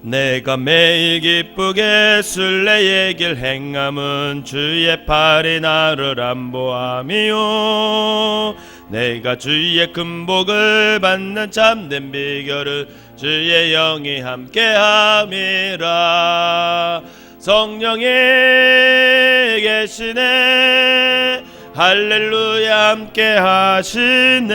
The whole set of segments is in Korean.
내가 매일 기쁘게 순례의 길 행함은 주의 팔이 나를 안보함이요. 내가 주의 큰 복을 받는 참된 비결은 주의 영이 함께함이라. 성령이 계시네, 할렐루야 함께 하시네.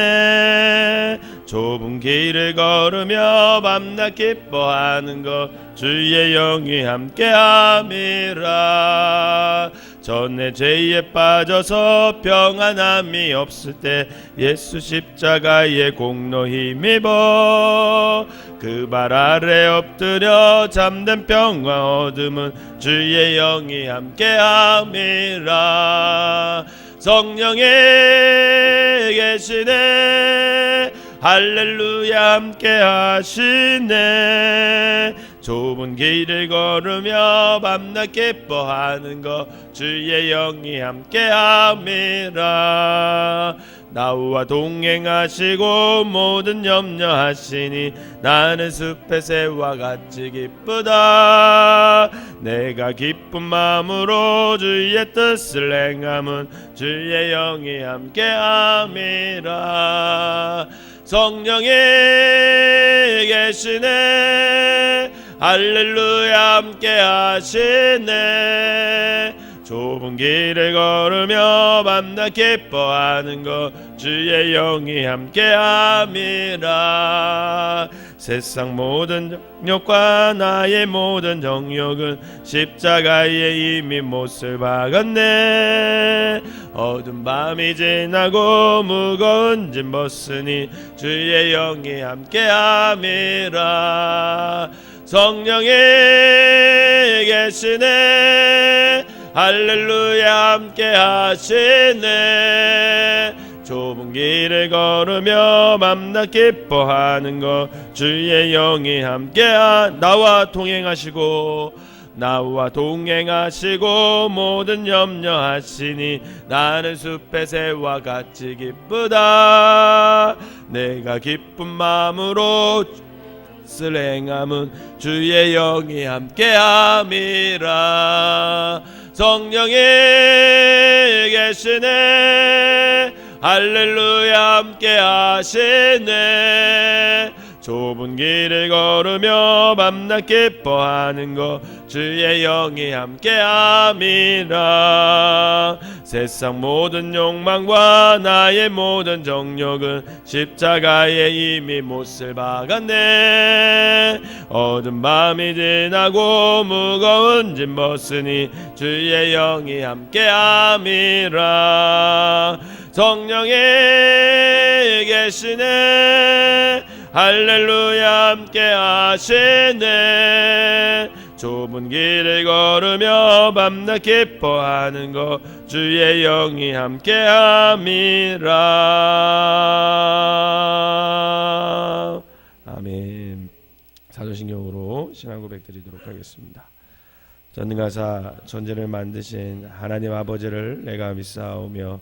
좁은 길을 걸으며 밤낮 기뻐하는 것 주의 영이 함께함이라. 전에 죄에 빠져서 평안함이 없을 때 예수 십자가의 공로 힘입어 그 발 아래 엎드려 잠든 평화 얻음은 주의 영이 함께함이라. 성령이 계시네, 할렐루야 함께 하시네. 좁은 길을 걸으며 밤낮 기뻐하는 것 주의 영이 함께함이라. 나와 동행하시고 모든 염려하시니 나는 숲의 새와 같이 기쁘다. 내가 기쁜 마음으로 주의 뜻을 행함은 주의 영이 함께함이라. 성령이 계시네, 할렐루야 함께 하시네. 좁은 길을 걸으며 밤낮 기뻐하는 것 주의 영이 함께함이라. 세상 모든 정욕과 나의 모든 정욕은 십자가에 이미 못을 박았네. 어두운 밤이 지나고 무거운 짐 벗으니 주의 영이 함께함이라. 성령이 계시네, 할렐루야 함께 하시네. 좁은 길을 걸으며 밤낮 기뻐하는 것 주의 영이 나와 동행하시고 모든 염려하시니 나는 숲의 새와 같이 기쁘다. 내가 기쁜 마음으로 뜻을 행함은 주의 영이 함께함이라. 성령이 계시네, 할렐루야 함께 하시네. 좁은 길을 걸으며 밤낮 기뻐하는 것 주의 영이 함께함이라. 세상 모든 욕망과 나의 모든 정욕은 십자가에 이미 못을 박았네. 어두운 밤이 지나고 무거운 짐 벗으니 주의 영이 함께함이라. 성령이 계시네, 할렐루야 함께 하시네. 좁은 길을 걸으며 밤낮 기뻐하는 것 주의 영이 함께함이라. 아멘. 사도신경으로 신앙 고백 드리도록 하겠습니다. 전능하사 천지를 만드신 하나님 아버지를 내가 믿사오며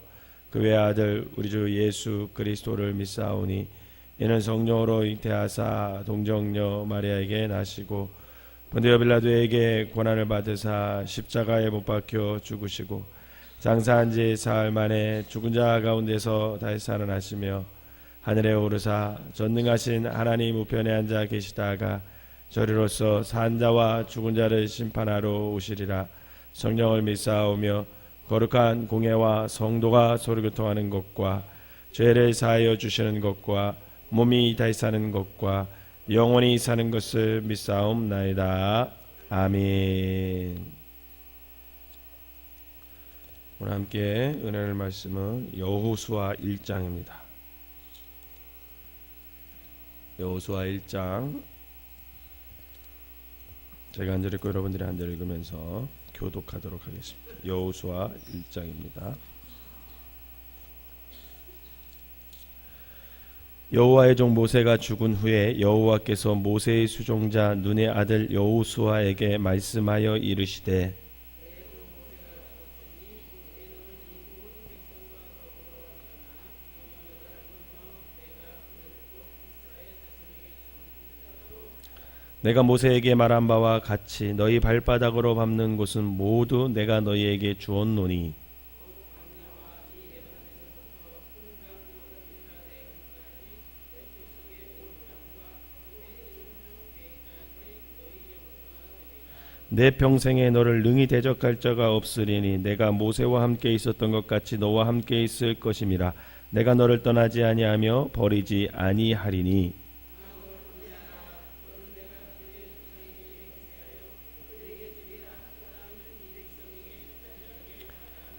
그 외아들 우리 주 예수 그리스도를 믿사오니 이는 성령으로 잉태하사 동정녀 마리아에게 나시고 본디오 빌라도에게 고난을 받으사 십자가에 못 박혀 죽으시고 장사한 지 사흘 만에 죽은 자 가운데서 다시 살아나시며 하늘에 오르사 전능하신 하나님 우편에 앉아 계시다가 저리로서 산 자와 죽은 자를 심판하러 오시리라. 성령을 믿사오며 거룩한 공예와 성도가 소리교통하는 것과 죄를 사하여 주시는 것과 몸이 다시 사는 것과 영원히 사는 것을 믿사옵나이다. 아멘. 오늘 함께 은혜를 말씀은 여호수아 1장입니다. 여호수아 1장 제가 한 절 읽고 여러분들이 한 절 읽으면서 교독하도록 하겠습니다. 여호수아 1장입니다. 여호와의 종 모세가 죽은 후에 여호와께서 모세의 수종자 눈의 아들 여호수아에게 말씀하여 이르시되 내가 모세에게 말한 바와 같이 너희 발바닥으로 밟는 곳은 모두 내가 너희에게 주었노니 내 평생에 너를 능히 대적할 자가 없으리니 내가 모세와 함께 있었던 것 같이 너와 함께 있을 것임이라. 내가 너를 떠나지 아니하며 버리지 아니하리니.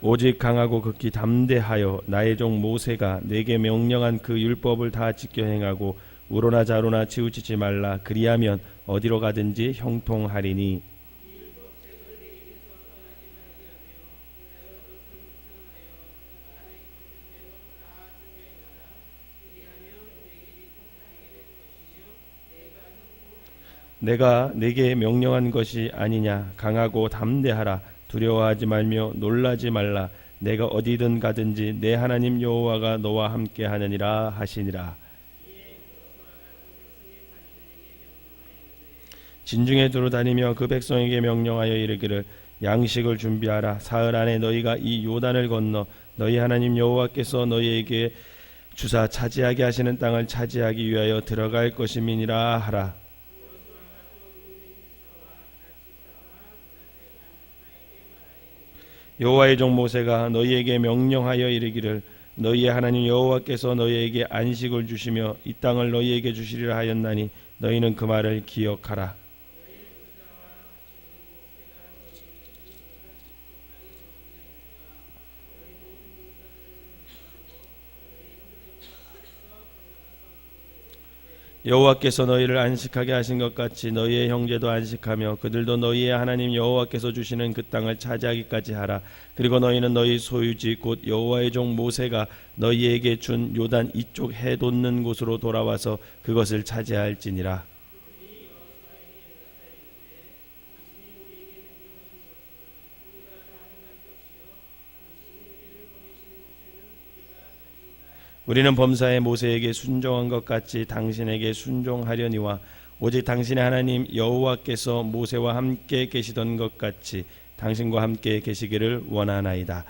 오직 강하고 극히 담대하여 나의 종 모세가 내게 명령한 그 율법을 다 지켜 행하고 우로나 좌로나 치우치지 말라. 그리하면 어디로 가든지 형통하리니. 내가 네게 명령한 것이 아니냐. 강하고 담대하라. 두려워하지 말며 놀라지 말라. 내가 어디든 가든지 내 하나님 여호와가 너와 함께 하느니라 하시니라. 진중에 두루 다니며 그 백성에게 명령하여 이르기를 양식을 준비하라. 사흘 안에 너희가 이 요단을 건너 너희 하나님 여호와께서 너희에게 주사 차지하게 하시는 땅을 차지하기 위하여 들어갈 것임이니라 하라. 여호와의 종 모세가 너희에게 명령하여 이르기를 너희의 하나님 여호와께서 너희에게 안식을 주시며 이 땅을 너희에게 주시리라 하였나니 너희는 그 말을 기억하라. 여호와께서 너희를 안식하게 하신 것 같이 너희의 형제도 안식하며 그들도 너희의 하나님 여호와께서 주시는 그 땅을 차지하기까지 하라. 그리고 너희는 너희 소유지 곧 여호와의 종 모세가 너희에게 준 요단 이쪽 해 돋는 곳으로 돌아와서 그것을 차지할지니라. 우리는 범사에 모세에게 순종한 것 같이 당신에게 순종하려니와 오직 당신의 하나님 여호와께서 모세와 함께 계시던 것 같이 당신과 함께 계시기를 원하나이다.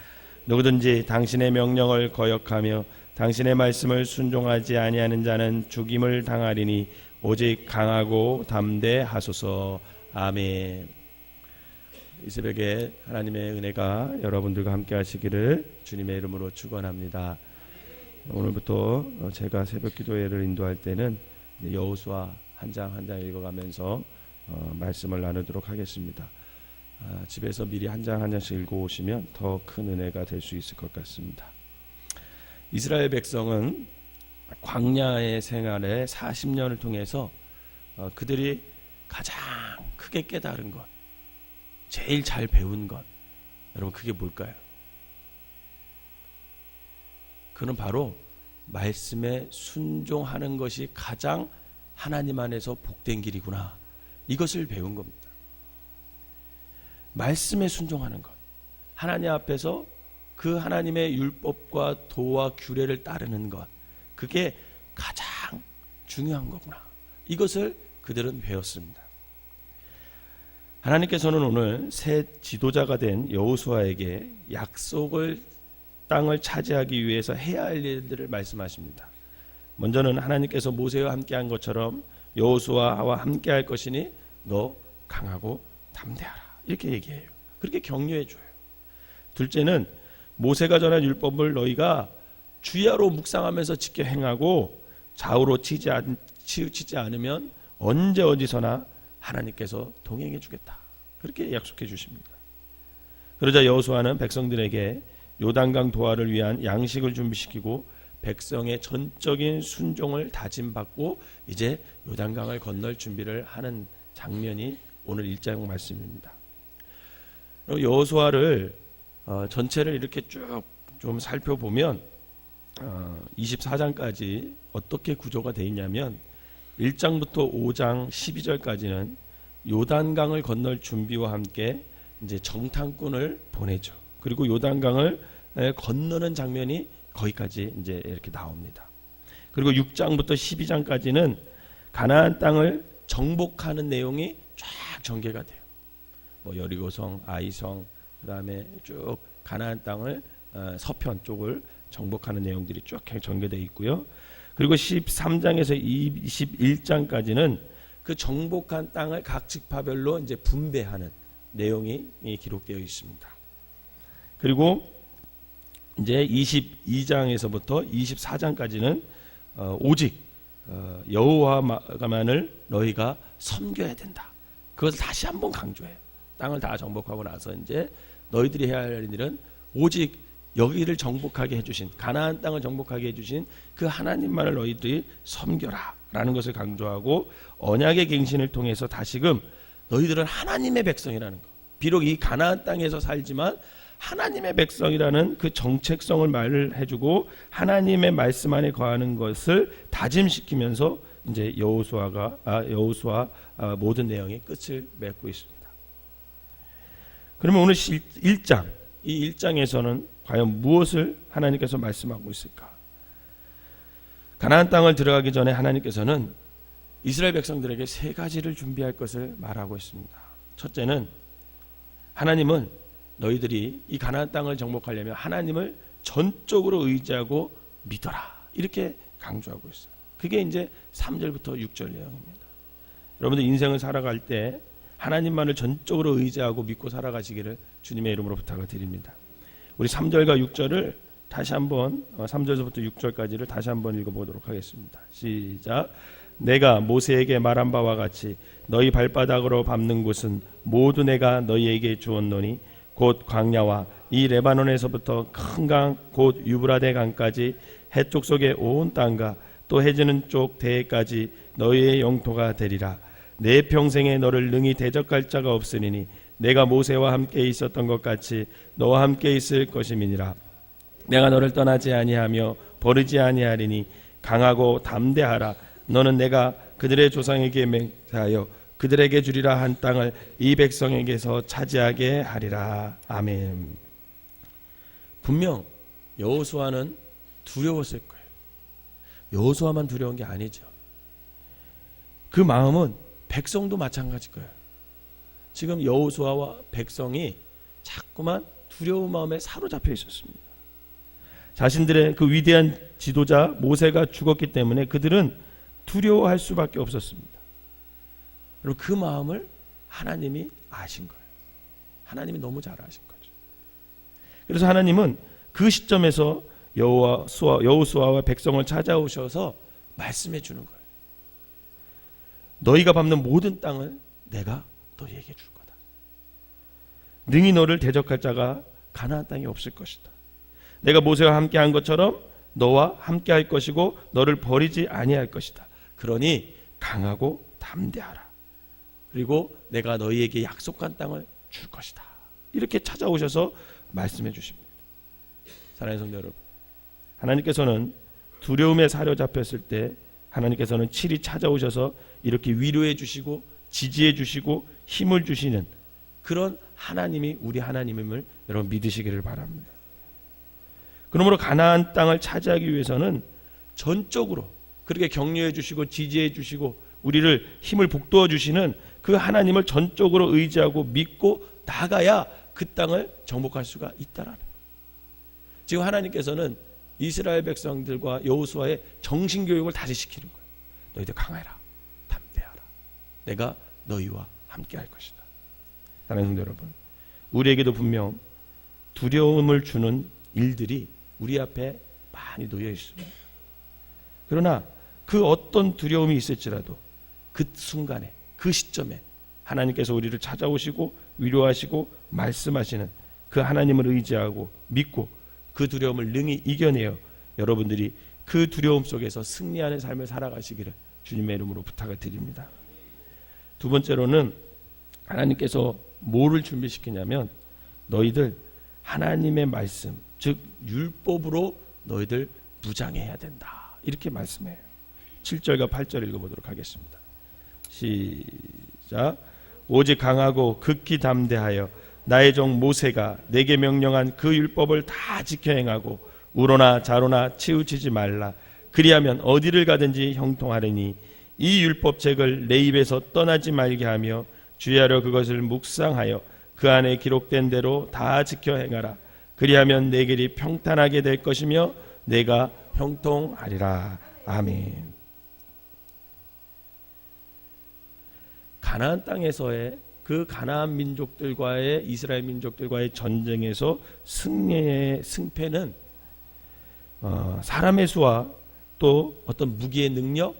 누구든지 당신의 명령을 거역하며 당신의 말씀을 순종하지 아니하는 자는 죽임을 당하리니 오직 강하고 담대하소서. 아멘. 이 새벽에 하나님의 은혜가 여러분들과 함께 하시기를 주님의 이름으로 축원합니다. 오늘부터 제가 새벽 기도회를 인도할 때는 여호수아 한 장 한 장 읽어가면서 말씀을 나누도록 하겠습니다. 집에서 미리 한 장 한 장씩 읽어오시면 더 큰 은혜가 될 수 있을 것 같습니다. 이스라엘 백성은 광야의 생활에 40년을 통해서 그들이 가장 크게 깨달은 것, 제일 잘 배운 것, 여러분 그게 뭘까요? 그는 바로 말씀에 순종하는 것이 가장 하나님 안에서 복된 길이구나, 이것을 배운 겁니다. 말씀에 순종하는 것, 하나님 앞에서 그 하나님의 율법과 도와 규례를 따르는 것, 그게 가장 중요한 거구나, 이것을 그들은 배웠습니다. 하나님께서는 오늘 새 지도자가 된 여호수아에게 약속을 땅을 차지하기 위해서 해야 할 일들을 말씀하십니다. 먼저는 하나님께서 모세와 함께한 것처럼 여호수아와 함께할 것이니 너 강하고 담대하라, 이렇게 얘기해요. 그렇게 격려해 줘요. 둘째는 모세가 전한 율법을 너희가 주야로 묵상하면서 지켜 행하고 좌우로 치우치지 않으면 언제 어디서나 하나님께서 동행해 주겠다, 그렇게 약속해 주십니다. 그러자 여호수아는 백성들에게 요단강 도하를 위한 양식을 준비시키고 백성의 전적인 순종을 다짐받고 이제 요단강을 건널 준비를 하는 장면이 오늘 1장 말씀입니다. 여호수아를 전체를 이렇게 쭉 좀 살펴보면 24장까지 어떻게 구조가 되어 있냐면 1장부터 5장 12절까지는 요단강을 건널 준비와 함께 이제 정탐꾼을 보내죠. 그리고 요단강을 건너는 장면이 거기까지 이제 이렇게 나옵니다. 그리고 6장부터 12장까지는 가나안 땅을 정복하는 내용이 쫙 전개가 돼요. 뭐 여리고성, 아이성, 그다음에 쭉 가나안 땅을 서편 쪽을 정복하는 내용들이 쭉 전개되어 있고요. 그리고 13장에서 21장까지는 그 정복한 땅을 각 지파별로 이제 분배하는 내용이 기록되어 있습니다. 그리고 이제 22장에서부터 24장까지는 오직 여호와만을 너희가 섬겨야 된다. 그것을 다시 한번 강조해요. 땅을 다 정복하고 나서 이제 너희들이 해야 할 일은 오직 여기를 정복하게 해주신, 가나안 땅을 정복하게 해주신 그 하나님만을 너희들이 섬겨라 라는 것을 강조하고, 언약의 갱신을 통해서 다시금 너희들은 하나님의 백성이라는 것, 비록 이 가나안 땅에서 살지만 하나님의 백성이라는 그 정체성을 말을 해주고 하나님의 말씀 안에 거하는 것을 다짐시키면서 이제 여호수아 모든 내용이 끝을 맺고 있습니다. 그러면 오늘 1장, 이 1장에서는 과연 무엇을 하나님께서 말씀하고 있을까? 가나안 땅을 들어가기 전에 하나님께서는 이스라엘 백성들에게 세 가지를 준비할 것을 말하고 있습니다. 첫째는, 하나님은 너희들이 이 가나안 땅을 정복하려면 하나님을 전적으로 의지하고 믿어라, 이렇게 강조하고 있어요. 그게 이제 3절부터 6절 내용입니다. 여러분들 인생을 살아갈 때 하나님만을 전적으로 의지하고 믿고 살아가시기를 주님의 이름으로 부탁을 드립니다. 우리 3절과 6절을 다시 한번 3절부터 6절까지를 다시 한번 읽어보도록 하겠습니다. 시작. 내가 모세에게 말한 바와 같이 너희 발바닥으로 밟는 곳은 모두 내가 너희에게 주었노니 곧 광야와 이 레바논에서부터 큰 강 곧 유브라데 강까지 해쪽 속의 온 땅과 또 해지는 쪽 대해까지 너희의 영토가 되리라. 내 평생에 너를 능히 대적할 자가 없으리니 내가 모세와 함께 있었던 것 같이 너와 함께 있을 것임이니라. 내가 너를 떠나지 아니하며 버리지 아니하리니 강하고 담대하라. 너는 내가 그들의 조상에게 맹세하여 그들에게 주리라 한 땅을 이 백성에게서 차지하게 하리라. 아멘. 분명 여호수아는 두려웠을 거예요. 여호수아만 두려운 게 아니죠. 그 마음은 백성도 마찬가지일 거예요. 지금 여호수아와 백성이 자꾸만 두려운 마음에 사로잡혀 있었습니다. 자신들의 그 위대한 지도자 모세가 죽었기 때문에 그들은 두려워할 수밖에 없었습니다. 그리고 그 마음을 하나님이 아신 거예요. 하나님이 너무 잘 아신 거죠. 그래서 하나님은 그 시점에서 여호수아와 백성을 찾아오셔서 말씀해 주는 거예요. 너희가 밟는 모든 땅을 내가 너희에게 줄 거다. 능히 너를 대적할 자가 가나안 땅에 없을 것이다. 내가 모세와 함께 한 것처럼 너와 함께 할 것이고 너를 버리지 아니할 것이다. 그러니 강하고 담대하라. 그리고 내가 너희에게 약속한 땅을 줄 것이다. 이렇게 찾아오셔서 말씀해 주십니다. 사랑하는 성도 여러분, 하나님께서는 두려움에 사로잡혔을 때 하나님께서는 칠이 찾아오셔서 이렇게 위로해 주시고 지지해 주시고 힘을 주시는 그런 하나님이 우리 하나님임을 여러분 믿으시기를 바랍니다. 그러므로 가나안 땅을 차지하기 위해서는 전적으로 그렇게 격려해 주시고 지지해 주시고 우리를 힘을 북돋워 주시는 그 하나님을 전적으로 의지하고 믿고 나가야 그 땅을 정복할 수가 있다라는 거예요. 지금 하나님께서는 이스라엘 백성들과 여호수아의 정신교육을 다시 시키는 거예요. 너희들 강해라, 담대하라. 내가 너희와 함께 할 것이다. 사랑하는 성도 여러분, 우리에게도 분명 두려움을 주는 일들이 우리 앞에 많이 놓여 있습니다. 그러나 그 어떤 두려움이 있을지라도 그 순간에 그 시점에 하나님께서 우리를 찾아오시고 위로하시고 말씀하시는 그 하나님을 의지하고 믿고 그 두려움을 능히 이겨내어 여러분들이 그 두려움 속에서 승리하는 삶을 살아가시기를 주님의 이름으로 부탁을 드립니다. 두 번째로는 하나님께서 뭐를 준비시키냐면 너희들 하나님의 말씀 즉 율법으로 너희들 무장해야 된다. 이렇게 말씀해요. 7절과 8절 읽어보도록 하겠습니다. 시작. 오직 강하고 극히 담대하여 나의 종 모세가 내게 명령한 그 율법을 다 지켜 행하고 우로나 좌로나 치우치지 말라. 그리하면 어디를 가든지 형통하리니 이 율법책을 내 입에서 떠나지 말게 하며 주의하려 그것을 묵상하여 그 안에 기록된 대로 다 지켜 행하라. 그리하면 내 길이 평탄하게 될 것이며 내가 형통하리라. 아멘. 가나안 땅에서의 그 가나안 민족들과의 이스라엘 민족들과의 전쟁에서 승리의 승패는 사람의 수와 또 어떤 무기의 능력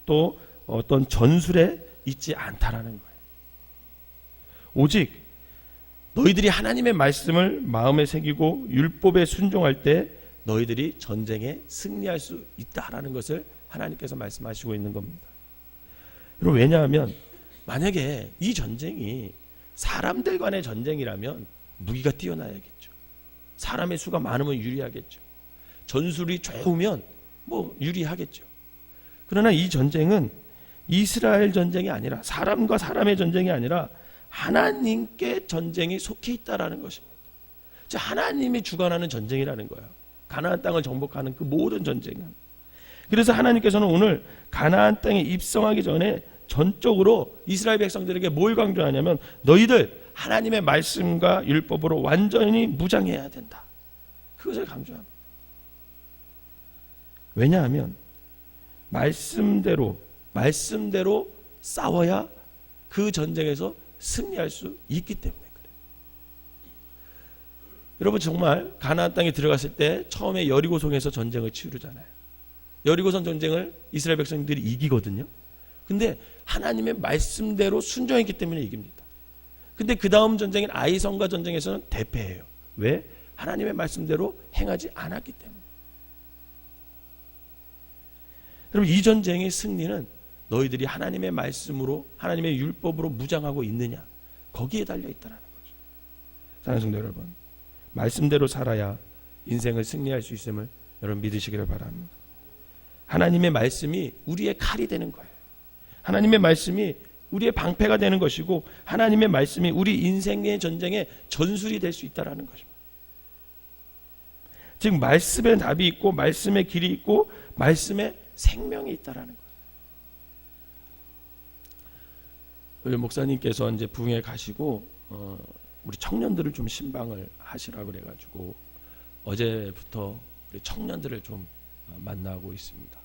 또 어떤 전술에 있지 않다라는 거예요. 오직 너희들이 하나님의 말씀을 마음에 새기고 율법에 순종할 때 너희들이 전쟁에 승리할 수 있다라는 것을 하나님께서 말씀하시고 있는 겁니다. 여러분, 왜냐하면 만약에 이 전쟁이 사람들 간의 전쟁이라면 무기가 뛰어나야겠죠. 사람의 수가 많으면 유리하겠죠. 전술이 좋으면 유리하겠죠. 그러나 이 전쟁은 이스라엘 전쟁이 아니라 사람과 사람의 전쟁이 아니라 하나님께 전쟁이 속해 있다라는 것입니다. 즉 하나님이 주관하는 전쟁이라는 거예요. 가나안 땅을 정복하는 그 모든 전쟁은. 그래서 하나님께서는 오늘 가나안 땅에 입성하기 전에 전적으로 이스라엘 백성들에게 뭘 강조하냐면 너희들 하나님의 말씀과 율법으로 완전히 무장해야 된다. 그것을 강조합니다. 왜냐하면 말씀대로 싸워야 그 전쟁에서 승리할 수 있기 때문에 그래요. 여러분, 정말 가나안 땅에 들어갔을 때 처음에 여리고성에서 전쟁을 치르잖아요. 여리고성 전쟁을 이스라엘 백성들이 이기거든요. 근데 하나님의 말씀대로 순종했기 때문에 이깁니다. 근데 그 다음 전쟁인 아이성과 전쟁에서는 대패해요. 왜? 하나님의 말씀대로 행하지 않았기 때문에. 여러분, 이 전쟁의 승리는 너희들이 하나님의 말씀으로 하나님의 율법으로 무장하고 있느냐, 거기에 달려 있다는 거죠. 사랑하는 성도 여러분, 말씀대로 살아야 인생을 승리할 수 있음을 여러분 믿으시기를 바랍니다. 하나님의 말씀이 우리의 칼이 되는 거예요. 하나님의 말씀이 우리의 방패가 되는 것이고 하나님의 말씀이 우리 인생의 전쟁의 전술이 될 수 있다는 것입니다. 즉 말씀에 답이 있고 말씀에 길이 있고 말씀에 생명이 있다는 거예요. 우리 목사님께서 이제 부흥회 가시고 우리 청년들을 좀 신방을 하시라고 그래가지고 어제부터 우리 청년들을 좀 만나고 있습니다.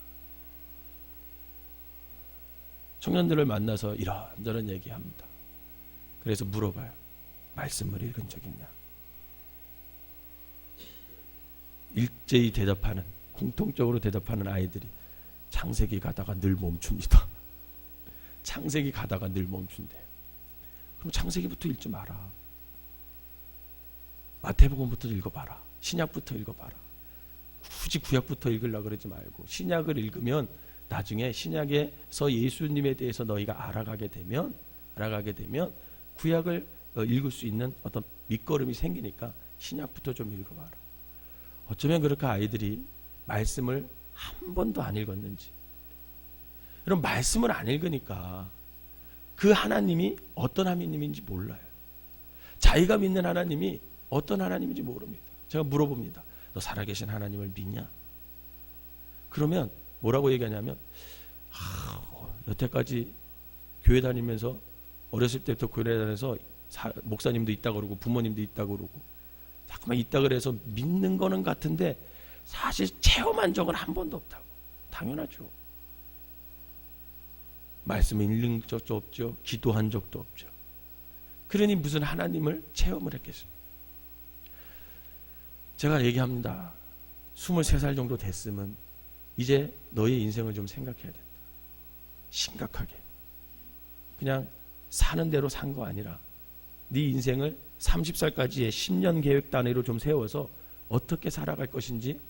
청년들을 만나서 이런저런 얘기합니다. 그래서 물어봐요. 말씀을 읽은 적 있냐? 일제히 대답하는, 공통적으로 대답하는 아이들이 창세기 가다가 늘 멈춥니다. 창세기 가다가 늘 멈춘대요. 그럼 창세기부터 읽지 마라. 마태복음부터 읽어봐라. 신약부터 읽어봐라. 굳이 구약부터 읽으려고 그러지 말고 신약을 읽으면 나중에 신약에서 예수님에 대해서 너희가 알아가게 되면 구약을 읽을 수 있는 어떤 밑거름이 생기니까 신약부터 좀 읽어봐라. 어쩌면 그렇게 아이들이 말씀을 한 번도 안 읽었는지. 여러분, 말씀을 안 읽으니까 그 하나님이 어떤 하나님인지 몰라요. 자기가 믿는 하나님이 어떤 하나님인지 모릅니다. 제가 물어봅니다. 너 살아계신 하나님을 믿냐? 그러면 뭐라고 얘기하냐면 여태까지 교회 다니면서 어렸을 때부터 교회 다니면서 목사님도 있다 그러고 부모님도 있다 그러고 자꾸만 있다 그래서 믿는 거는 같은데 사실 체험한 적은 한 번도 없다고. 당연하죠. 말씀을 읽는 적도 없죠. 기도한 적도 없죠. 그러니 무슨 하나님을 체험을 했겠습니까? 제가 얘기합니다. 23살 정도 됐으면 이제 너의 인생을 좀 생각해야 된다. 심각하게. 그냥 사는 대로 산 거 아니라 네 인생을 30살까지의 10년 계획 단위로 좀 세워서 어떻게 살아갈 것인지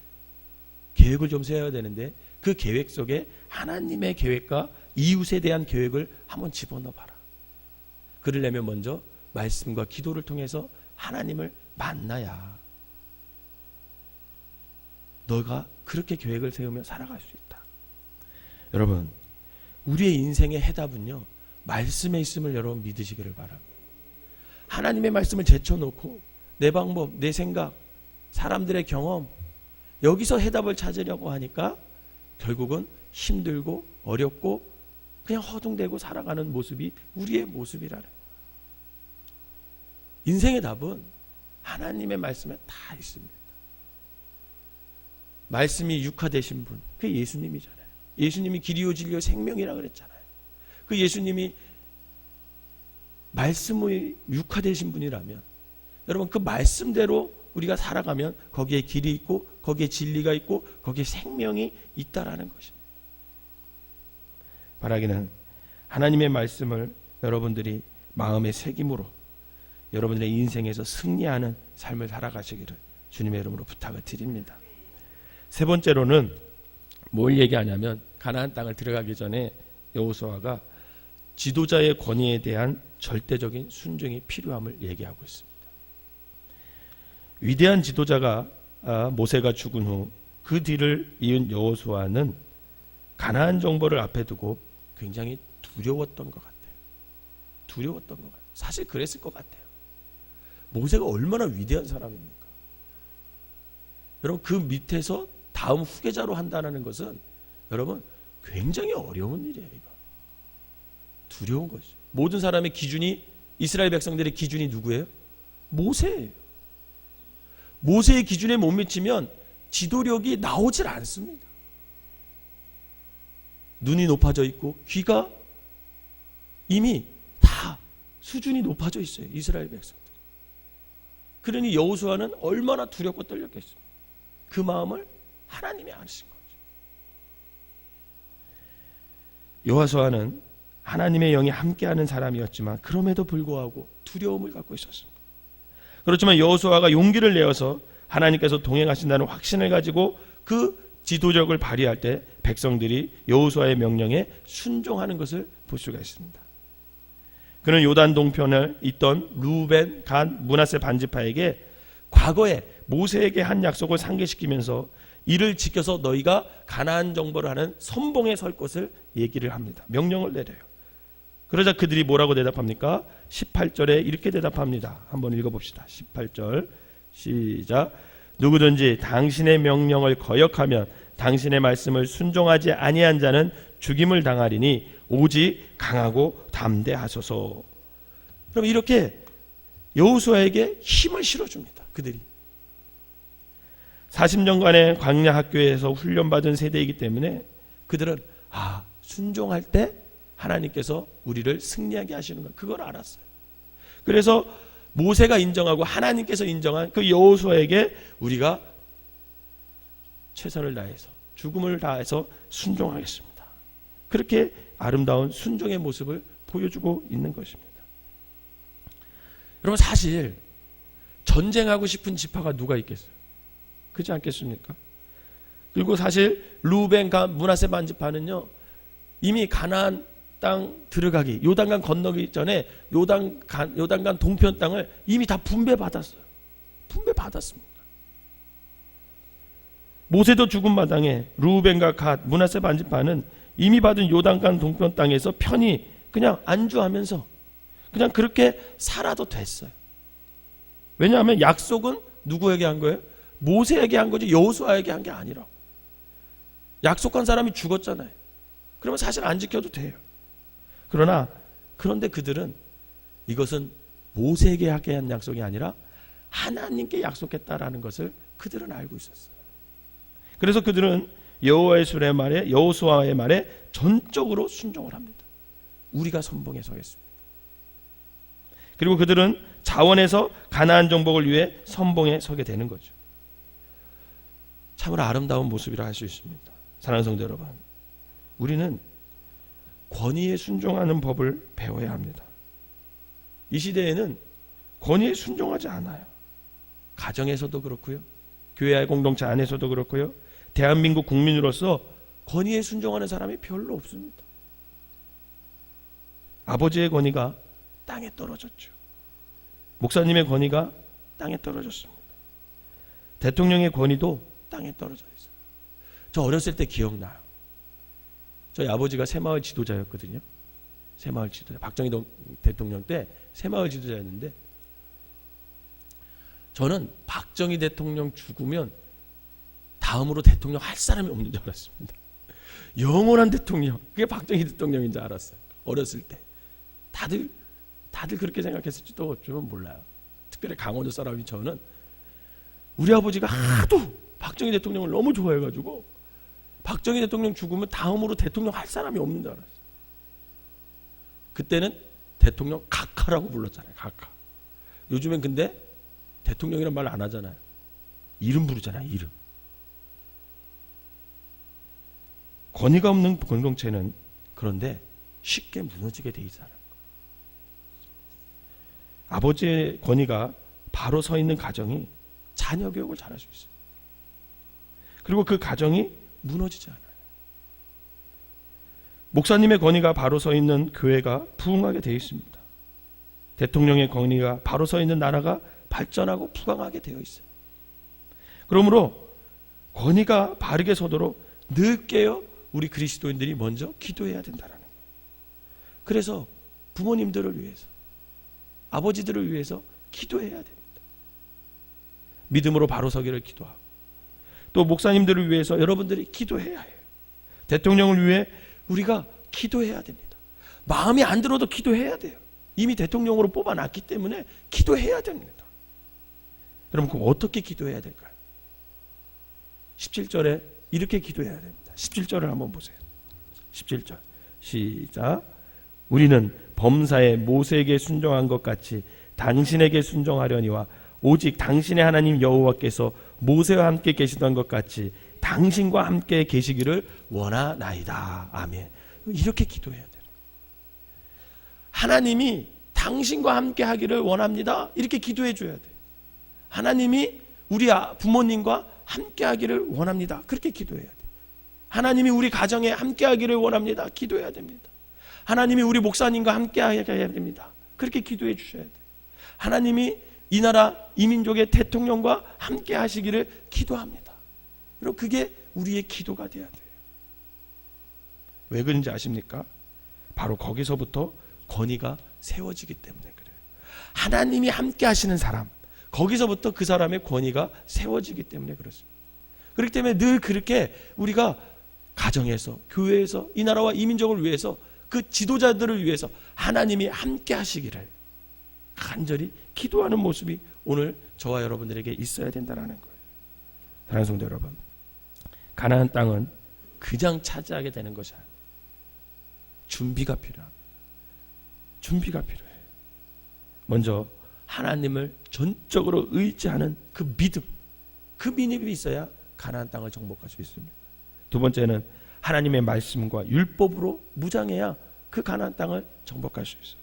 계획을 좀 세워야 되는데 그 계획 속에 하나님의 계획과 이웃에 대한 계획을 한번 집어넣어 봐라. 그러려면 먼저 말씀과 기도를 통해서 하나님을 만나야 너가 그렇게 계획을 세우며 살아갈 수 있다. 여러분, 우리의 인생의 해답은요, 말씀에 있음을 여러분 믿으시기를 바랍니다. 하나님의 말씀을 제쳐놓고 내 방법, 내 생각, 사람들의 경험, 여기서 해답을 찾으려고 하니까 결국은 힘들고 어렵고 그냥 허둥대고 살아가는 모습이 우리의 모습이라는 거예요. 인생의 답은 하나님의 말씀에 다 있습니다. 말씀이 육화되신 분, 그게 예수님이잖아요. 예수님이 길이요 진리요 생명이라 그랬잖아요. 그 예수님이 말씀의 육화되신 분이라면 여러분 그 말씀대로 우리가 살아가면 거기에 길이 있고 거기에 진리가 있고 거기에 생명이 있다라는 것입니다. 바라기는 하나님의 말씀을 여러분들이 마음의 새김으로 여러분들의 인생에서 승리하는 삶을 살아가시기를 주님의 이름으로 부탁을 드립니다. 세 번째로는 뭘 얘기하냐면 가나안 땅을 들어가기 전에 여호수아가 지도자의 권위에 대한 절대적인 순종이 필요함을 얘기하고 있습니다. 위대한 지도자가 모세가 죽은 후 그 뒤를 이은 여호수아는 가나안 정보를 앞에 두고 굉장히 두려웠던 것 같아요. 두려웠던 것 같아요. 사실 그랬을 것 같아요. 모세가 얼마나 위대한 사람입니까? 여러분 그 밑에서 다음 후계자로 한다는 것은 여러분 굉장히 어려운 일이에요. 이거. 두려운 거죠. 모든 사람의 기준이 이스라엘 백성들의 기준이 누구예요? 모세예요. 모세의 기준에 못 미치면 지도력이 나오질 않습니다. 눈이 높아져 있고 귀가 이미 다 수준이 높아져 있어요. 이스라엘 백성들. 그러니 여호수아는 얼마나 두렵고 떨렸겠습니까? 그 마음을 하나님이 아신 거죠. 여호수아는 하나님의 영이 함께하는 사람이었지만 그럼에도 불구하고 두려움을 갖고 있었습니다. 그렇지만 여호수아가 용기를 내어서 하나님께서 동행하신다는 확신을 가지고 그 지도력을 발휘할 때 백성들이 여호수아의 명령에 순종하는 것을 볼 수가 있습니다. 그는 요단 동편에 있던 루벤, 갓, 므낫세 반지파에게 과거에 모세에게 한 약속을 상기시키면서 이를 지켜서 너희가 가나안 정벌을 하는 선봉에 설 것을 얘기를 합니다. 명령을 내려요. 그러자 그들이 뭐라고 대답합니까? 18절에 이렇게 대답합니다. 한번 읽어봅시다. 18절 시작. 누구든지 당신의 명령을 거역하면 당신의 말씀을 순종하지 아니한 자는 죽임을 당하리니 오직 강하고 담대하소서. 그럼 이렇게 여호수아에게 힘을 실어줍니다. 그들이 40년간의 광야 학교에서 훈련받은 세대이기 때문에 그들은 순종할 때 하나님께서 우리를 승리하게 하시는 것 그걸 알았어요. 그래서 모세가 인정하고 하나님께서 인정한 그 여호수아에게 우리가 최선을 다해서 죽음을 다해서 순종하겠습니다. 그렇게 아름다운 순종의 모습을 보여주고 있는 것입니다. 여러분 사실 전쟁하고 싶은 지파가 누가 있겠어요? 그렇지 않겠습니까? 그리고 사실 루벤, 갓, 므낫세 반지파는요 이미 가나안 땅 들어가기 요단강 건너기 전에 요단강 동편 땅을 이미 다 분배받았어요. 분배받았습니다. 모세도 죽은 마당에 루벤과 갓, 므낫세 반지파는 이미 받은 요단강 동편 땅에서 편히 그냥 안주하면서 그냥 그렇게 살아도 됐어요. 왜냐하면 약속은 누구에게 한 거예요? 모세에게 한 거지 여호수아에게 한 게 아니라고. 약속한 사람이 죽었잖아요. 그러면 사실 안 지켜도 돼요. 그런데 그들은 이것은 모세에게 하게 한 약속이 아니라 하나님께 약속했다라는 것을 그들은 알고 있었어요. 그래서 그들은 여호수아의 말에 전적으로 순종을 합니다. 우리가 선봉에 서겠습니다. 그리고 그들은 자원에서 가나안 정복을 위해 선봉에 서게 되는 거죠. 참으로 아름다운 모습이라 할 수 있습니다. 사랑하는 성도 여러분, 우리는 권위에 순종하는 법을 배워야 합니다. 이 시대에는 권위에 순종하지 않아요. 가정에서도 그렇고요, 교회 공동체 안에서도 그렇고요, 대한민국 국민으로서 권위에 순종하는 사람이 별로 없습니다. 아버지의 권위가 땅에 떨어졌죠. 목사님의 권위가 땅에 떨어졌습니다. 대통령의 권위도 땅에 떨어져 있어요. 저 어렸을 때 기억나요. 저희 아버지가 새마을 지도자였거든요. 새마을 지도자. 박정희 대통령 때 새마을 지도자였는데 저는 박정희 대통령 죽으면 다음으로 대통령 할 사람이 없는 줄 알았습니다. 영원한 대통령, 그게 박정희 대통령인 줄 알았어요. 어렸을 때 다들 그렇게 생각했을지도 좀 몰라요. 특별히 강원도 사람인 저는 우리 아버지가 하도 박정희 대통령을 너무 좋아해가지고 박정희 대통령 죽으면 다음으로 대통령 할 사람이 없는 줄 알았어요. 그때는 대통령 각하라고 불렀잖아요. 각하. 요즘엔 근데 대통령이란 말 안 하잖아요. 이름 부르잖아요. 이름. 권위가 없는 공동체는 그런데 쉽게 무너지게 돼 있어요. 아버지의 권위가 바로 서 있는 가정이 자녀 교육을 잘할 수 있어요. 그리고 그 가정이 무너지지 않아요. 목사님의 권위가 바로 서 있는 교회가 부흥하게 되어 있습니다. 대통령의 권위가 바로 서 있는 나라가 발전하고 부강하게 되어 있어요. 그러므로 권위가 바르게 서도록 늘 깨어 우리 그리스도인들이 먼저 기도해야 된다는 거예요. 그래서 부모님들을 위해서, 아버지들을 위해서 기도해야 됩니다. 믿음으로 바로 서기를 기도하고, 또 목사님들을 위해서 여러분들이 기도해야 해요. 대통령을 위해 우리가 기도해야 됩니다. 마음이 안 들어도 기도해야 돼요. 이미 대통령으로 뽑아놨기 때문에 기도해야 됩니다. 여러분, 그럼 어떻게 기도해야 될까요? 17절에 이렇게 기도해야 됩니다. 17절을 한번 보세요. 17절 시작. 우리는 범사에 모세에게 순종한 것 같이 당신에게 순종하려니와 오직 당신의 하나님 여호와께서 모세와 함께 계시던 것 같이 당신과 함께 계시기를 원하나이다. 아멘. 이렇게 기도해야 돼요. 하나님이 당신과 함께 하기를 원합니다. 이렇게 기도해 줘야 돼요. 하나님이 우리 부모님과 함께 하기를 원합니다. 그렇게 기도해야 돼요. 하나님이 우리 가정에 함께 하기를 원합니다. 기도해야 됩니다. 하나님이 우리 목사님과 함께 해야 됩니다. 그렇게 기도해 주셔야 돼요. 하나님이 이 나라 이 민족의 대통령과 함께 하시기를 기도합니다. 그리고 그게 우리의 기도가 돼야 돼요. 왜 그런지 아십니까? 바로 거기서부터 권위가 세워지기 때문에 그래요. 하나님이 함께 하시는 사람, 거기서부터 그 사람의 권위가 세워지기 때문에 그렇습니다. 그렇기 때문에 늘 그렇게 우리가 가정에서, 교회에서, 이 나라와 이 민족을 위해서, 그 지도자들을 위해서 하나님이 함께 하시기를 간절히 기도하는 모습이 오늘 저와 여러분들에게 있어야 된다는 거예요. 사랑하는 성도 여러분, 가나안 땅은 그냥 차지하게 되는 것이 아니에요. 준비가 필요합니다. 준비가 필요해요. 먼저 하나님을 전적으로 의지하는 그 믿음, 그 믿음이 있어야 가나안 땅을 정복할 수 있습니다. 두 번째는 하나님의 말씀과 율법으로 무장해야 그 가나안 땅을 정복할 수 있어요.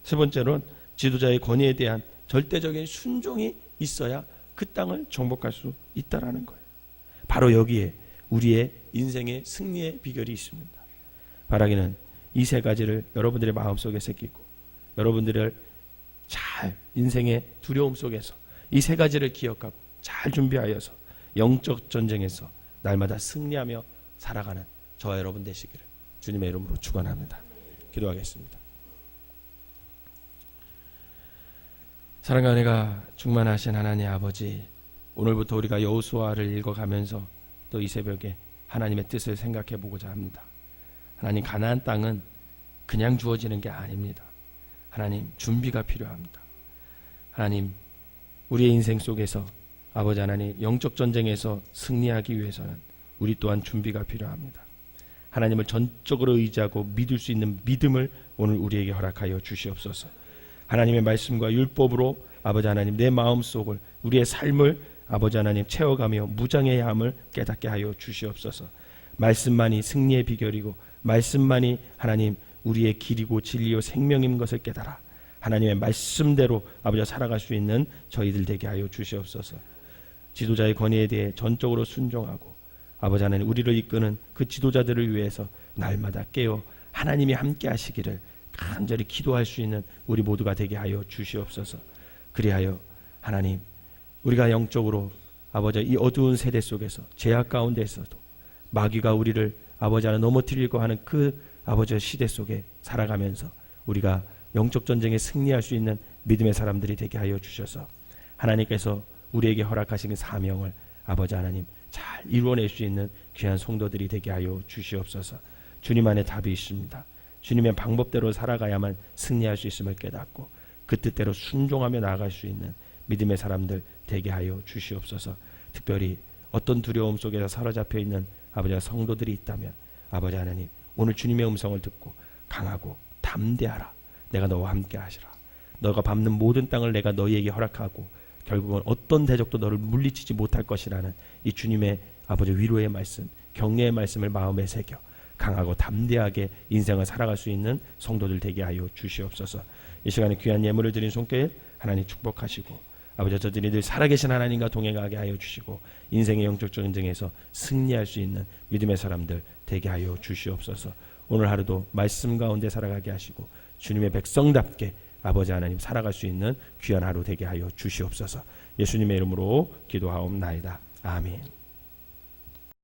세 번째로는 지도자의 권위에 대한 절대적인 순종이 있어야 그 땅을 정복할 수 있다라는 거예요. 바로 여기에 우리의 인생의 승리의 비결이 있습니다. 바라기는 이 세 가지를 여러분들의 마음속에 새기고 여러분들을 잘 인생의 두려움 속에서 이 세 가지를 기억하고 잘 준비하여서 영적 전쟁에서 날마다 승리하며 살아가는 저와 여러분 되시기를 주님의 이름으로 축원합니다. 기도하겠습니다. 사랑과 은혜가 충만하신 하나님 아버지, 오늘부터 우리가 여호수아를 읽어가면서 또 이 새벽에 하나님의 뜻을 생각해 보고자 합니다. 하나님, 가나안 땅은 그냥 주어지는 게 아닙니다. 하나님, 준비가 필요합니다. 하나님, 우리의 인생 속에서 아버지 하나님, 영적 전쟁에서 승리하기 위해서는 우리 또한 준비가 필요합니다. 하나님을 전적으로 의지하고 믿을 수 있는 믿음을 오늘 우리에게 허락하여 주시옵소서. 하나님의 말씀과 율법으로 아버지 하나님, 내 마음속을, 우리의 삶을 아버지 하나님 채워가며 무장해야 함을 깨닫게 하여 주시옵소서. 말씀만이 승리의 비결이고 말씀만이 하나님 우리의 길이고 진리요 생명인 것을 깨달아 하나님의 말씀대로 아버지와 살아갈 수 있는 저희들 되게 하여 주시옵소서. 지도자의 권위에 대해 전적으로 순종하고 아버지 하나님, 우리를 이끄는 그 지도자들을 위해서 날마다 깨어 하나님이 함께 하시기를 간절히 기도할 수 있는 우리 모두가 되게 하여 주시옵소서. 그리하여 하나님, 우리가 영적으로 아버지 이 어두운 세대 속에서 죄악 가운데서도 마귀가 우리를 아버지 하나 넘어뜨리려고 하는 그 아버지의 시대 속에 살아가면서 우리가 영적 전쟁에 승리할 수 있는 믿음의 사람들이 되게 하여 주셔서 하나님께서 우리에게 허락하신 사명을 아버지 하나님 잘 이루어낼 수 있는 귀한 성도들이 되게 하여 주시옵소서. 주님 안에 답이 있습니다. 주님의 방법대로 살아가야만 승리할 수 있음을 깨닫고 그 뜻대로 순종하며 나아갈 수 있는 믿음의 사람들 되게 하여 주시옵소서. 특별히 어떤 두려움 속에서 사로잡혀 있는 아버지와 성도들이 있다면 아버지 하나님, 오늘 주님의 음성을 듣고 강하고 담대하라. 내가 너와 함께 하시라. 너가 밟는 모든 땅을 내가 너희에게 허락하고 결국은 어떤 대적도 너를 물리치지 못할 것이라는 이 주님의 아버지 위로의 말씀, 격려의 말씀을 마음에 새겨 강하고 담대하게 인생을 살아갈 수 있는 성도들 되게 하여 주시옵소서. 이 시간에 귀한 예물을 드린 손길 하나님 축복하시고 아버지, 저들이 늘 살아계신 하나님과 동행하게 하여 주시고 인생의 영적 전쟁에서 승리할 수 있는 믿음의 사람들 되게 하여 주시옵소서. 오늘 하루도 말씀 가운데 살아가게 하시고 주님의 백성답게 아버지 하나님 살아갈 수 있는 귀한 하루 되게 하여 주시옵소서. 예수님의 이름으로 기도하옵나이다. 아멘.